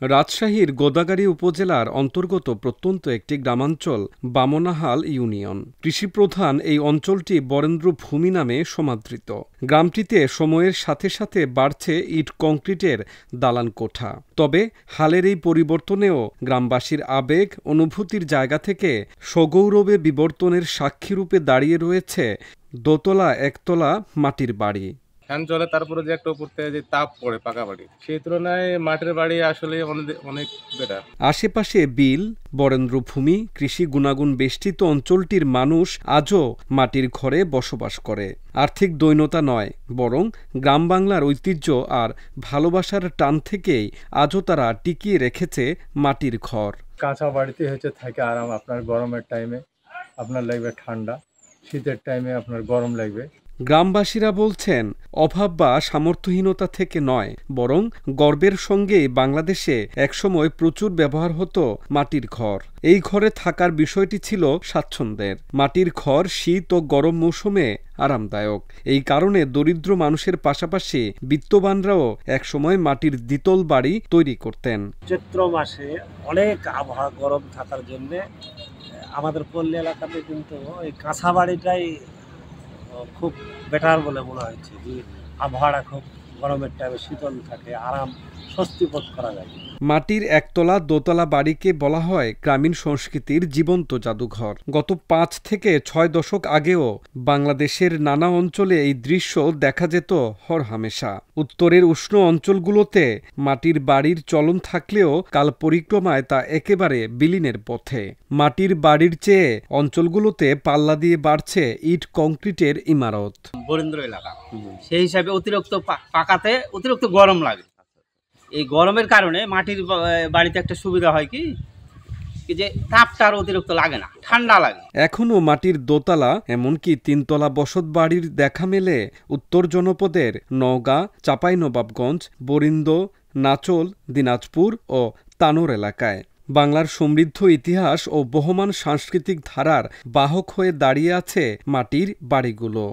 রাজশাহীর গোদাগাড়ী উপজেলার অন্তর্গত প্রত্যন্ত একটি গ্রামাঞ্চল বামনাহাল ইউনিয়ন। কৃষিপ্রধান এই অঞ্চলটি বরেন্দ্র ভূমি নামে সমাদৃত। গ্রামটিতে সময়ের সাথে সাথে বাড়ছে ইট কংক্রিটের দালান কোঠা। তবে হালের এই পরিবর্তনেও গ্রামবাসীর আবেগ অনুভূতির জায়গা থেকে সগৌরবে বিবর্তনের সাক্ষীরূপে দাঁড়িয়ে রয়েছে দোতলা একতলা মাটির বাড়ি। ফ্যান চলে, তারপরে যে একটা উপর থেকে যে তাপ পড়ে পাকা বাড়ি, সেই তুলনায় মাটির বাড়ি আসলে অনেক বেটার। আশেপাশে বিল, বরেন্দ্র ভূমি, কৃষি গুণাগুণ বেষ্টিত অঞ্চলটির মানুষ আজও মাটির ঘরে বসবাস করে। আর্থিক দৈন্যতা নয়, বরং গ্রাম বাংলার ঐতিহ্য আর ভালোবাসার টান থেকেই আজও তারা টিকিয়ে রেখেছে মাটির ঘর। কাঁচা বাড়িতে হচ্ছে থাকে আরাম। আপনার গরমের টাইমে আপনার লাগবে ঠান্ডা, শীতের টাইমে আপনার গরম লাগবে। গ্রামবাসীরা বলছেন, অভাব বা সামর্থ্যহীনতা থেকে নয়, বরং গর্বের সঙ্গে বাংলাদেশে একসময় প্রচুর ব্যবহার হতো মাটির ঘর। এই ঘরে থাকার বিষয়টি ছিল স্বাচ্ছন্দ্যের। মাটির ঘর শীত ও গরম মৌসুমে আরামদায়ক। এই কারণে দরিদ্র মানুষের পাশাপাশি বিত্তবানরাও একসময় মাটির দ্বিতল বাড়ি তৈরি করতেন। চৈত্র মাসে অনেক আবহাওয়া গরম থাকার জন্য আমাদের পল্লী এলাকাতে কিন্তু এই কাঁচা বাড়িটাই খুব বেটার বলে মনে হচ্ছে। যে আবহাওয়াটা খুব গরমের টাইমে শীতল থাকে, আরাম স্বস্তি বোধ করা যায়। মাটির একতলা দোতলা বাড়িকে বলা হয় গ্রামীণ সংস্কৃতির জীবন্ত জাদুঘর। গত ৫ থেকে ৬ দশক আগেও বাংলাদেশের নানা অঞ্চলে এই দৃশ্য দেখা যেত হরহামেশা। উত্তরের উষ্ণ অঞ্চলগুলোতে মাটির বাড়ির চলন থাকলেও কাল পরিক্রমায় তা একেবারে বিলীনের পথে। মাটির বাড়ির চেয়ে অঞ্চলগুলোতে পাল্লা দিয়ে বাড়ছে ইট কংক্রিটের ইমারত। বরেন্দ্র এলাকা, সেই হিসাবে অতিরিক্ত পাকাতে অতিরিক্ত গরম লাগে। এই গরমের কারণে মাটির বাড়িতে একটা সুবিধা হয় কি যে তাপটা আর অতিরিক্ত লাগে না, ঠান্ডা লাগে। এখনও মাটির দোতলা এমনকি ৩ তলা বসত বাড়ির দেখা মেলে উত্তর জনপদের নওগাঁ, চাঁপাইনবাবগঞ্জ, বরিন্দো, নাচল, দিনাজপুর ও তানোর এলাকায়। বাংলার সমৃদ্ধ ইতিহাস ও বহমান সাংস্কৃতিক ধারার বাহক হয়ে দাঁড়িয়ে আছে মাটির বাড়িগুলো।